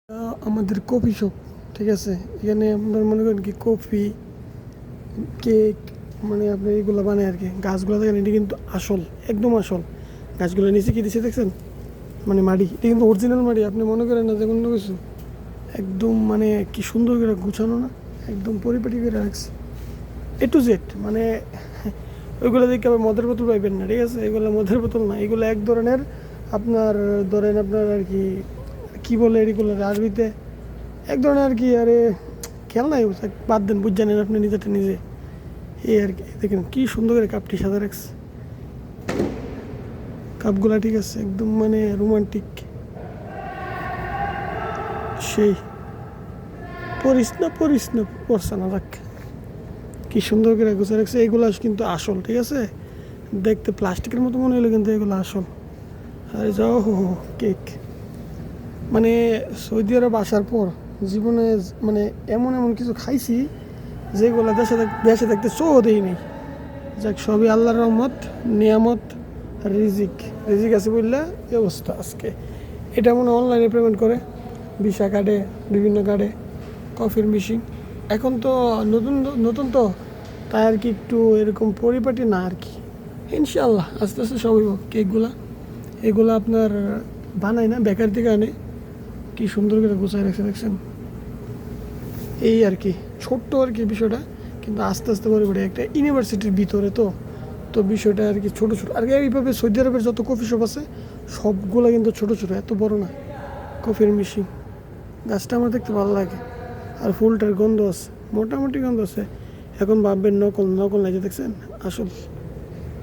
আমাদের coffee shop, ঠিক আছে। এখানে আপনার মনে করেন কি কফি, কেক, মানে আপনি এগুলো বানায় আর কি। গাছগুলো দেখেন, এটি কিন্তু আসল, একদম আসল। গাছগুলো নিচে কি দিচ্ছে দেখছেন, মানে মাটি, এটা কিন্তু অরিজিনাল মাটি। আপনি মনে করেন না যে কোনো কিছু, একদম মানে কি সুন্দর করে গুছানো, না একদম পরিপাটি করে রাখছে A to Z। মানে ওইগুলো দেখে আবার মদের বোতল পাইবেন না, ঠিক আছে। এগুলো মদের বোতল না, এগুলো এক ধরনের আপনার ধরেন আপনার আর কি, কী বলে এগুলো আরবিতে, এক ধরনের আর কি। আরে খেয়াল নাই, বাদ দেন, বুঝ জানেন আপনি নিজেরটা নিজে। এই আর কি, দেখেন কি সুন্দর করে কাপটি সাদা রাখছে, কাপগুলা, ঠিক আছে, একদম মানে রোমান্টিক। সেই পরিস না পড়ছে না, যাক কি সুন্দর করে গুছিয়ে রাখছে। এগুলো কিন্তু আসল, ঠিক আছে। দেখতে প্লাস্টিকের মতো মনে হলো, কিন্তু এগুলো আসল। আর যাও হো কেক, মানে সৌদি আরব আসার পর জীবনে মানে এমন এমন কিছু খাইছি যেগুলো দেশে থাকতে চো দেই নেই। যাক, সবই আল্লাহর রহমত, নিয়ামত, রিজিক। রিজিক আছে বললে এই অবস্থা আজকে। এটা মনে অনলাইনে পেমেন্ট করে, ভিসা কার্ডে, বিভিন্ন কার্ডে, কফির মেশিন। এখন তো নতুন নতুন তো, তাই আর কি একটু এরকম পরিপাটি না আর কি। ইনশাআল্লাহ আস্তে আস্তে সব হইব। কেকগুলা এগুলো আপনার বানায় না, বেকার থেকে আনে, কি সুন্দর করে গোছায় রাখছে দেখছেন। এই আর কি ছোট্ট আর কি বিষয়টা, কিন্তু আস্তে আস্তে পরিপাটি। একটা ইউনিভার্সিটির ভিতরে তো তো বিষয়টা আর কি ছোটো ছোটো। আর এইভাবে সৌদি আরবের যত কফি শপ আছে সবগুলো কিন্তু ছোটো ছোটো, এত বড় না। কফির মেশিন, গাছটা আমার দেখতে ভালো লাগে। আর ফুলটার গন্ধ আছে, মোটামুটি গন্ধ আছে। এখন ভাববেন নকল, নকল নাই, যে দেখছেন আসল।